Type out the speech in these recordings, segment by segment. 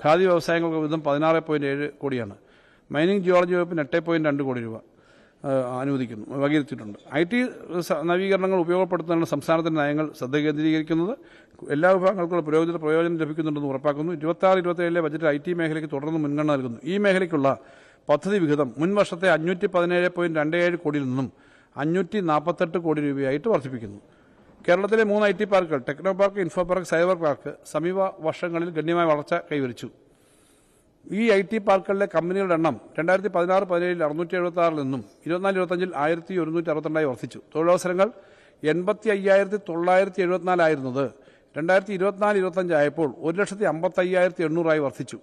ഖാദി വ്യവസായങ്ങൾക്ക് വിധം 16.7 കോടിയാണ്. മൈനിങ് ജിയോളജി വകുപ്പിന് 8.2 കോടി രൂപ വകയിരുത്തിയിട്ടുണ്ട്. IT നവീകരണങ്ങൾ ഉപയോഗപ്പെടുത്തുന്നതിനുള്ള സംസ്ഥാനത്തിന്റെ നയങ്ങൾ ശ്രദ്ധ കേന്ദ്രീകരിക്കുന്നത് എല്ലാ വിഭാഗങ്ങൾക്കുള്ള പ്രയോജനം ലഭിക്കുന്നുണ്ടെന്ന് ഉറപ്പാക്കുന്നു. 26-27 ബജറ്റ് IT മേഖലയ്ക്ക് തുടർന്ന് മുൻഗണന നൽകുന്നു. ഈ മേഖലയ്ക്കുള്ള പദ്ധതി വിഹിതം മുൻ വർഷത്തെ 517.27 കോടിയിൽ നിന്നും 548 കോടി രൂപയായിട്ട് വർദ്ധിപ്പിക്കുന്നു. കേരളത്തിലെ 3 IT പാർക്കുകൾ techno park, info park, cyber park സമീപ വർഷങ്ങളിൽ ഗണ്യമായ വളർച്ച കൈവരിച്ചു. ഈ IT പാർക്കുകളിലെ കമ്പനികളുടെ എണ്ണം 2016-17 676 നിന്നും 24-25 1162 വർദ്ധിച്ചു. തൊഴിലവസരങ്ങൾ 85,974 ആയിരുന്നത് 2024-25 ആയപ്പോൾ 1,55,800 വർദ്ധിച്ചു.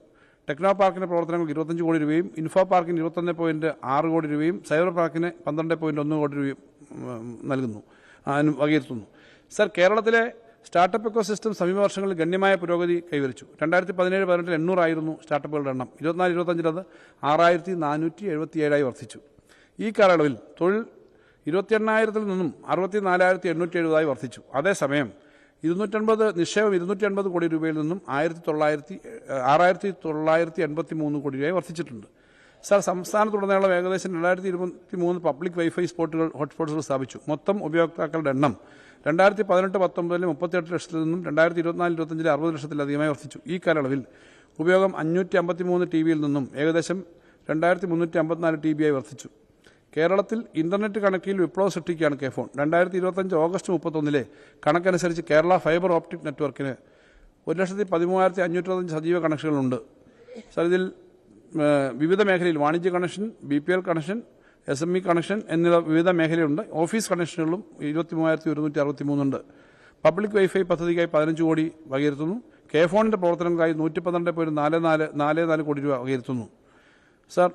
ടെക്നോ പാർക്കിന്റെ പ്രവർത്തനങ്ങൾക്ക് 25 കോടി രൂപയും ഇൻഫോ പാർക്കിന് 21.6 കോടി രൂപയും സൈബർ പാർക്കിന് 12.1 കോടി രൂപയും വകയിരുത്തുന്നു. സർ, കേരളത്തിലെ സ്റ്റാർട്ടപ്പ് എക്കോസിസ്റ്റം സമീപ വർഷങ്ങളിൽ ഗണ്യമായ പുരോഗതി കൈവരിച്ചു. 2017-18 800 ആയിരുന്നു സ്റ്റാർട്ടപ്പുകളുടെ എണ്ണം. 24-25 അത് 6,477 വർദ്ധിച്ചു. ഈ കാലയളവിൽ തൊഴിൽ 28,000 നിന്നും 64,870 വർദ്ധിച്ചു. അതേസമയം നിക്ഷേപം 280 കോടി രൂപയിൽ നിന്നും 6,983 കോടി രൂപയായി വർദ്ധിച്ചിട്ടുണ്ട്. സർ, സംസ്ഥാനത്തുടനീളം ഏകദേശം 2023 പബ്ലിക് വൈഫൈ ഹോട്ട്സ്പോട്ടുകൾ സ്ഥാപിച്ചു. മൊത്തം ഉപയോക്താക്കളുടെ എണ്ണം 2018-19 38 ലക്ഷത്തിൽ നിന്നും 2024-25 60 ലക്ഷത്തിലധികമായി വർദ്ധിച്ചു. ഈ കാലയളവിൽ ഉപയോഗം 553 TBയിൽ നിന്നും ഏകദേശം 2,354 TBയായി വർദ്ധിച്ചു. കേരളത്തിൽ ഇന്റർനെറ്റ് കണക്കിൽ വിപ്ലവം സൃഷ്ടിക്കുകയാണ് കെഫോൺ. 2025 ഓഗസ്റ്റ് 31 കണക്കനുസരിച്ച് കേരള ഫൈബർ ഓപ്റ്റിക് നെറ്റ്വർക്കിന് 1,13,525 സജീവ കണക്ഷനുകളുണ്ട്. സർ, ഇതിൽ വിവിധ മേഖലയിൽ വാണിജ്യ connection, BPL connection, SME connection എന്നിവ വിവിധ മേഖലയുണ്ട്. ഓഫീസ് കണക്ഷനുകളും 23,163 ഉണ്ട്. പബ്ലിക് വൈഫൈ പദ്ധതിക്കായി 15 കോടി വകയിരുത്തുന്നു. കെഫോണിന്റെ പ്രവർത്തനങ്ങൾക്കായി 112.44 കോടി രൂപ വകയിരുത്തുന്നു. സർ,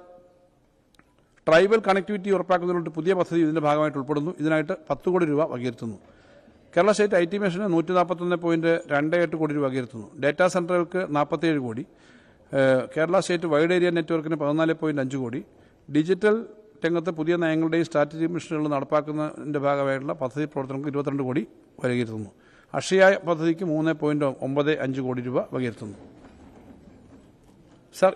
ട്രൈബൽ കണക്ടിവിറ്റി ഉറപ്പാക്കുന്നതിനുള്ള പുതിയ പദ്ധതി ഇതിന്റെ ഭാഗമായിട്ട് ഉൾപ്പെടുന്നു. ഇതിനായിട്ട് 10 കോടി രൂപ വകയിരുത്തുന്നു. കേരള സ്റ്റേറ്റ് IT മിഷന് 141.28 കോടി രൂപ വകയിരുത്തുന്നു. ഡാറ്റാ സെന്ററുകൾക്ക് 47 കോടി. കേരള സ്റ്റേറ്റ് വൈഡ് ഏരിയ നെറ്റ്വർക്കിന് 14.5 കോടി. ഡിജിറ്റൽ രംഗത്ത് പുതിയ നയങ്ങളുടെയും സ്ട്രാറ്റജി മിഷനുകൾ നടപ്പാക്കുന്നതിന്റെ ഭാഗമായിട്ടുള്ള പദ്ധതി പ്രവർത്തനങ്ങൾക്ക് 22 കോടി വകയിരുത്തുന്നു. അക്ഷയ പദ്ധതിക്ക് 3.95 കോടി രൂപ വകയിരുത്തുന്നു. Sir,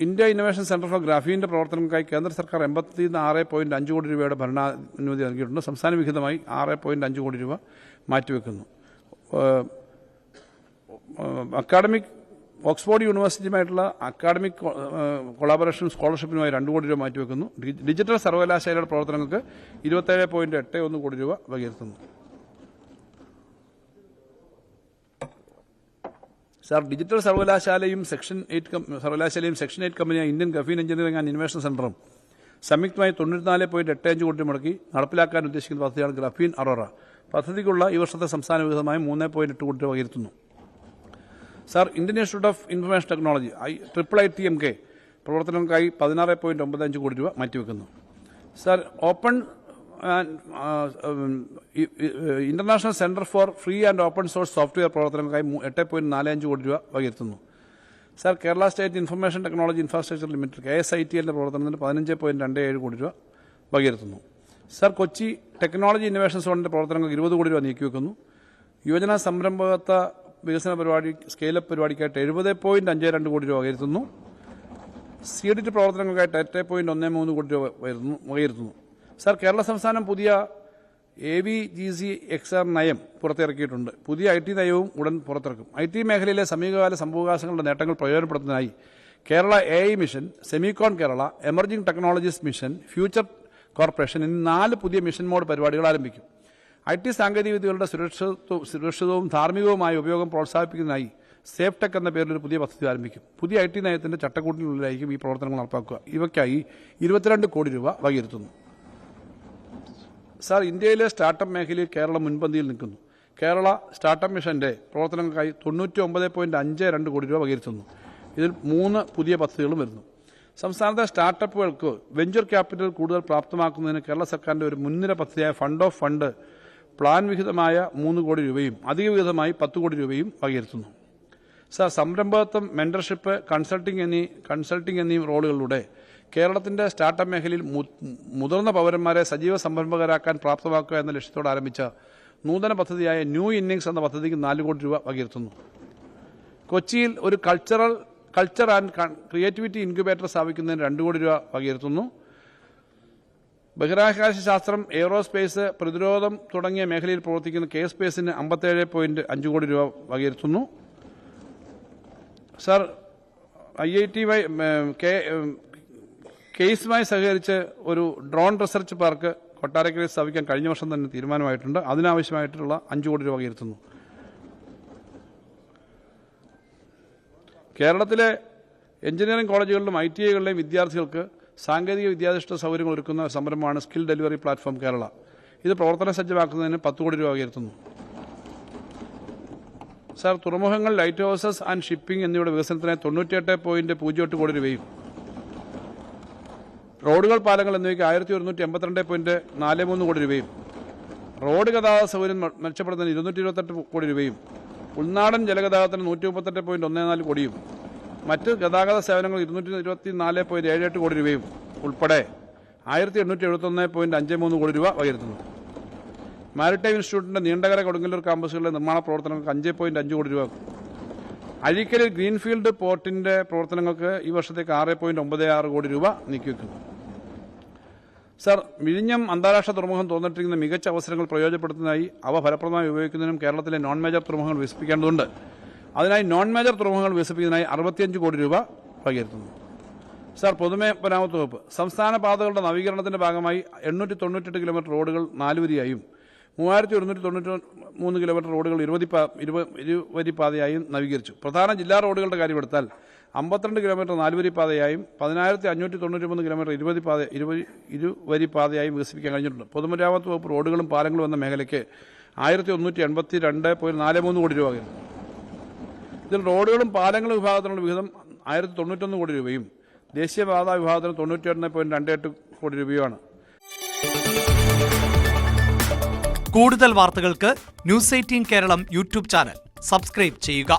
India innovation centre for ഗ്രാഫീന്റെ പ്രവർത്തനങ്ങൾക്കായി കേന്ദ്ര സർക്കാർ 86.5 കോടി രൂപയുടെ ഭരണാനുമതി നൽകിയിട്ടുണ്ട്. സംസ്ഥാന വിഹിതമായി 6.5 കോടി രൂപ മാറ്റിവെക്കുന്നു. ഓക്സ്ഫോർഡ് യൂണിവേഴ്സിറ്റിയുമായിട്ടുള്ള അക്കാഡമിക് കൊളാബറേഷൻ സ്കോളർഷിപ്പിനുമായി 2 കോടി രൂപ മാറ്റിവെക്കുന്നു. ഡിജിറ്റൽ സർവകലാശാലയുടെ പ്രവർത്തനങ്ങൾക്ക് 27.81 കോടി രൂപ വകയിരുത്തുന്നു. സർ, ഡിജിറ്റൽ സർവകലാശാലയും സെക്ഷൻ 8 കമ്പനിയായ Indian graphene engineering and innovation സെന്ററും സംയുക്തമായി 94.85 കോടി മുടക്കി നടപ്പിലാക്കാൻ ഉദ്ദേശിക്കുന്ന പദ്ധതിയാണ് ഗ്രഫീൻ അറോറ. പദ്ധതിക്കുള്ള ഈ വർഷത്തെ സംസ്ഥാന വിഹിതമായി 3.8 കോടി രൂപ വകയിരുത്തുന്നു. Sir, Indian institute of information technology IIITMK പ്രവർത്തനങ്ങൾക്കായി 16.95 കോടി രൂപ മാറ്റിവെക്കുന്നു. Sir, open international centre for free and open source software പ്രവർത്തനങ്ങൾക്കായി 8.45 കോടി രൂപ വകയിരുത്തുന്നു. Sir, Kerala state information technology infrastructure limited KSITLന്റെ പ്രവർത്തനത്തിന് 15.27 കോടി രൂപ വകയിരുത്തുന്നു. സർ, കൊച്ചി ടെക്നോളജി ഇന്നോവേഷൻ സോണിന്റെ പ്രവർത്തനങ്ങൾക്ക് 20 കോടി രൂപ നീക്കിവെക്കുന്നു. യുവജന സംരംഭകത്വ വികസന പരിപാടി സ്കെയിലപ്പ് പരിപാടിക്കായിട്ട് 70.52 കോടി രൂപ വകയിരുത്തുന്നു. CDT പ്രവർത്തനങ്ങൾക്കായിട്ട് 8.13 കോടി രൂപ വകയിരുത്തുന്നു. സർ, കേരള സംസ്ഥാനം പുതിയ AVGC-XR നയം പുറത്തിറക്കിയിട്ടുണ്ട്. പുതിയ IT നയവും ഉടൻ പുറത്തിറക്കും. IT മേഖലയിലെ സമീപകാല സംഭവവികാസങ്ങളുടെ നേട്ടങ്ങൾ പ്രയോജനപ്പെടുത്തുന്നതിനായി Kerala AI mission, semicon Kerala, emerging technologies mission, future corporation എന്നീ 4 പുതിയ മിഷൻ മോഡ് പരിപാടികൾ ആരംഭിക്കും. IT സാങ്കേതികവിദ്യകളുടെ സുരക്ഷിതവും ധാർമ്മികവുമായ ഉപയോഗം പ്രോത്സാഹിപ്പിക്കുന്നതിനായി സേഫ് ടെക് എന്ന പേരിൽ ഒരു പുതിയ പദ്ധതി ആരംഭിക്കും. പുതിയ IT നയത്തിന്റെ ചട്ടക്കൂട്ടിനുള്ളിലായിരിക്കും ഈ പ്രവർത്തനങ്ങൾ നടപ്പാക്കുക. ഇവയ്ക്കായി 22 കോടി രൂപ വകയിരുത്തുന്നു. സർ, ഇന്ത്യയിലെ സ്റ്റാർട്ടപ്പ് മേഖലയിൽ കേരളം മുൻപന്തിയിൽ നിൽക്കുന്നു. കേരള സ്റ്റാർട്ടപ്പ് മിഷന്റെ പ്രവർത്തനങ്ങൾക്കായി 99.52 കോടി രൂപ വകയിരുത്തുന്നു. ഇതിൽ 3 പുതിയ പദ്ധതികളും വരുന്നു. സംസ്ഥാനത്തെ സ്റ്റാർട്ടപ്പുകൾക്ക് വെഞ്ചർ ക്യാപിറ്റൽ കൂടുതൽ പ്രാപ്തമാക്കുന്നതിന് കേരള സർക്കാരിന്റെ ഒരു മുൻനിര പദ്ധതിയായ ഫണ്ട് ഓഫ് ഫണ്ട് പ്ലാൻ വിഹിതമായ 3 കോടി രൂപയും അധിക വിഹിതമായി 10 കോടി രൂപയും വകയിരുത്തുന്നു. സർ, സംരംഭകത്വം, മെന്റർഷിപ്പ്, കൺസൾട്ടിംഗ് എന്നീ റോളുകളിലൂടെ കേരളത്തിന്റെ സ്റ്റാർട്ടപ്പ് മേഖലയിൽ മുതിർന്ന പൌരന്മാരെ സജീവ സംരംഭകരാക്കാൻ പ്രാപ്തമാക്കുക എന്ന ലക്ഷ്യത്തോടെ ആരംഭിച്ച നൂതന പദ്ധതിയായ ന്യൂ ഇന്നിംഗ്സ് എന്ന പദ്ധതിക്ക് 4 കോടി രൂപ വകയിരുത്തുന്നു. കൊച്ചിയിൽ ഒരു കൾച്ചർ ആൻഡ് ക്രിയേറ്റിവിറ്റി ഇൻക്യുബേറ്റർ സ്ഥാപിക്കുന്നതിന് 2 കോടി രൂപ വകയിരുത്തുന്നു. ബഹിരാകാശ ശാസ്ത്രം, എയ്റോസ്പേസ്, പ്രതിരോധം തുടങ്ങിയ മേഖലയിൽ പ്രവർത്തിക്കുന്ന കെ-സ്പേസിന് 57.5 കോടി രൂപ വകയിരുത്തുന്നു. സർ, IIT കേസുമായി സഹകരിച്ച് ഒരു ഡ്രോൺ റിസർച്ച് പാർക്ക് കൊട്ടാരക്കരയിൽ സ്ഥാപിക്കാൻ കഴിഞ്ഞ വർഷം തന്നെ തീരുമാനമായിട്ടുണ്ട്. അതിനാവശ്യമായിട്ടുള്ള 5 കോടി രൂപ വകയിരുത്തുന്നു. കേരളത്തിലെ എഞ്ചിനീയറിംഗ് കോളേജുകളിലും ITIകളിലെയും വിദ്യാർത്ഥികൾക്ക് സാങ്കേതിക വിദ്യാധിഷ്ഠിത സൗകര്യങ്ങൾ ഒരുക്കുന്ന സംരംഭമാണ് സ്കിൽ ഡെലിവറി പ്ലാറ്റ്ഫോം കേരള. ഇത് പ്രവർത്തന സജ്ജമാക്കുന്നതിന് 10 കോടി രൂപ വകയിരുത്തുന്നു. സർ, തുറമുഖങ്ങൾ, ലൈറ്റ് ഹൗസസ് ആൻഡ് ഷിപ്പിംഗ് എന്നിവയുടെ വികസനത്തിനായി 98.08 കോടി രൂപയും റോഡുകൾ, പാലങ്ങൾ എന്നിവയ്ക്ക് 1182.43 കോടി രൂപയും റോഡ് ഗതാഗത സൗകര്യം മെച്ചപ്പെടുത്തുന്നതിന് 228 കോടി രൂപയും ഉൾനാടൻ ജലഗതാഗതത്തിന് 138.14 കോടിയും മറ്റ് ഗതാഗത സേവനങ്ങൾ 224.78 കോടി രൂപയും ഉൾപ്പെടെ 1871.53 കോടി രൂപ വകയിരുത്തുന്നു. മാരിടൈം ഇൻസ്റ്റിറ്റ്യൂട്ടിന്റെ നീണ്ടകര കൊടുങ്ങല്ലൂർ ക്യാമ്പസുകളിലെ നിർമ്മാണ പ്രവർത്തനങ്ങൾക്ക് 5.5 കോടി രൂപ. അഴീക്കലിൽ ഗ്രീൻഫീൽഡ് പോർട്ടിന്റെ പ്രവർത്തനങ്ങൾക്ക് ഈ വർഷത്തേക്ക് 6.96 കോടി രൂപ നീക്കിവെക്കുന്നു. സർ, വിഴിഞ്ഞം അന്താരാഷ്ട്ര തുറമുഖം തുറന്നിട്ടിരിക്കുന്ന മികച്ച അവസരങ്ങൾ പ്രയോജനപ്പെടുത്തുന്നതിനായി അവ ഫലപ്രദമായി ഉപയോഗിക്കുന്നതിനും കേരളത്തിലെ നോൺ മേജർ തുറമുഖങ്ങൾ വികസിപ്പിക്കേണ്ടതുണ്ട്. അതിനായി നോൺ മേജർ തുറമുഖങ്ങൾ വികസിപ്പിക്കുന്നതിനായി 65 കോടി രൂപ വകയിരുത്തുന്നു. സർ, പൊതുമരാമത്ത് വകുപ്പ് സംസ്ഥാന പാതകളുടെ നവീകരണത്തിന്റെ ഭാഗമായി 898 കിലോമീറ്റർ റോഡുകൾ 4 വരിയായും 3193 കിലോമീറ്റർ റോഡുകൾ ഇരുവരി പാതയായും നവീകരിച്ചു. പ്രധാന ജില്ലാ റോഡുകളുടെ കാര്യമെടുത്താൽ 52 കിലോമീറ്റർ 4 വരി പാതയായും 10,593 കിലോമീറ്റർ ഇരുവരി പാതയായും വികസിപ്പിക്കാൻ കഴിഞ്ഞിട്ടുണ്ട്. പൊതുമരാമത്ത് വകുപ്പ് റോഡുകളും പാലങ്ങളും എന്ന മേഖലയ്ക്ക് 1182.43 കോടി രൂപ. ഇതിൽ റോഡുകളും പാലങ്ങളും വിഭാഗത്തിനുള്ള വിഹിതം 1091 കോടി രൂപയും ദേശീയപാത വിഭാഗത്തിന് 91.28 കോടി രൂപയുമാണ്. കൂടുതൽ വാർത്തകൾക്ക് news 18 Keralam YouTube channel subscribe ചെയ്യുക.